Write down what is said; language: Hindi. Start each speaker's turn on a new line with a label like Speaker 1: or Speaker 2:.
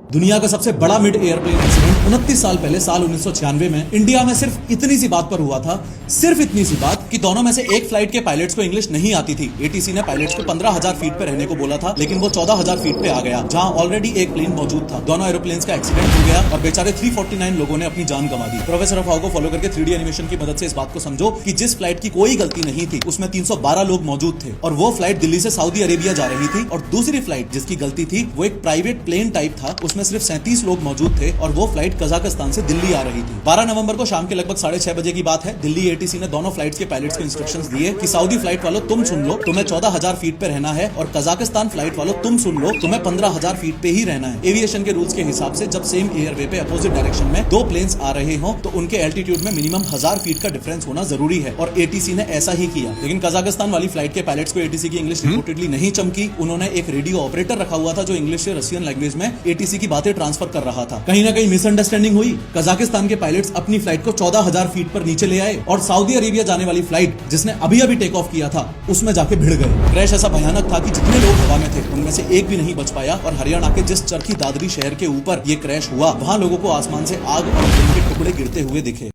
Speaker 1: दुनिया का सबसे बड़ा मिड एयरप्लेन एक्सीडेंट 29 साल पहले साल 1996 में इंडिया में सिर्फ इतनी सी बात पर हुआ था। सिर्फ इतनी सी बात कि दोनों में से एक फ्लाइट के पायलट्स को इंग्लिश नहीं आती थी। एटीसी ने पायलट्स को 15,000 फीट पे रहने को बोला था, लेकिन वो 14,000 फीट पे आ गया, जहां ऑलरेडी एक प्लेन मौजूद था। दोनों एरोप्लेन्स का एक्सीडेंट हो गया और बेचारे 349 लोगों ने अपनी जान गंवा दी। प्रोफेसर अफवाह को फॉलो करके 3D एनिमेशन की मदद से इस बात को समझो कि जिस फ्लाइट की कोई गलती नहीं थी उसमें 312 लोग मौजूद थे और वो फ्लाइट दिल्ली से सऊदी अरेबिया जा रही थी। और दूसरी फ्लाइट जिसकी गलती थी वो एक प्राइवेट प्लेन टाइप था, उसमें सिर्फ 37 लोग मौजूद थे और वो फ्लाइट कजाकिस्तान से दिल्ली आ रही थी। 12 नवंबर को शाम के लगभग 6:30 बजे की बात है। दिल्ली एटीसी ने दोनों फ्लाइट्स के पायलट्स को इंस्ट्रक्शंस दिए कि सऊदी फ्लाइट वालों तुम सुन लो, तुम्हें 14,000 फीट पे रहना है, और कजाकिस्तान फ्लाइट वालों तुम सुन लो, तुम्हें 15,000 फीट पे ही रहना है। एविएशन के रूल्स के हिसाब से जब सेम एयरवे पे अपोजिट डायरेक्शन में दो प्लेन्स आ रहे हो तो उनके एल्टीट्यूड में मिनिमम 1000 फीट का डिफरेंस होना जरूरी है, और एटीसी ने ऐसा ही किया। लेकिन कजाकिस्तान वाली फ्लाइट के पायलट्स को एटीसी की इंग्लिश रिपोर्टेडली नहीं चमकी। उन्होंने एक रेडियो ऑपरेटर रखा हुआ था जो इंग्लिश से रशियन लैंग्वेज में एटीसी की बातें ट्रांसफर कर रहा था। कहीं ना कहीं मिसअंडरस्टैंडिंग हुई। कजाकिस्तान के पायलट्स अपनी फ्लाइट को 14,000 फीट पर नीचे ले आए और सऊदी अरेबिया जाने वाली फ्लाइट जिसने अभी अभी टेक ऑफ किया था उसमें जाके भिड़ गए। क्रैश ऐसा भयानक था कि जितने लोग हवा में थे उनमें से एक भी नहीं बच पाया, और हरियाणा के जिस चरखी दादरी शहर के ऊपर ये क्रैश हुआ वहां लोगों को आसमान से आग और प्लेन के टुकड़े गिरते हुए दिखे।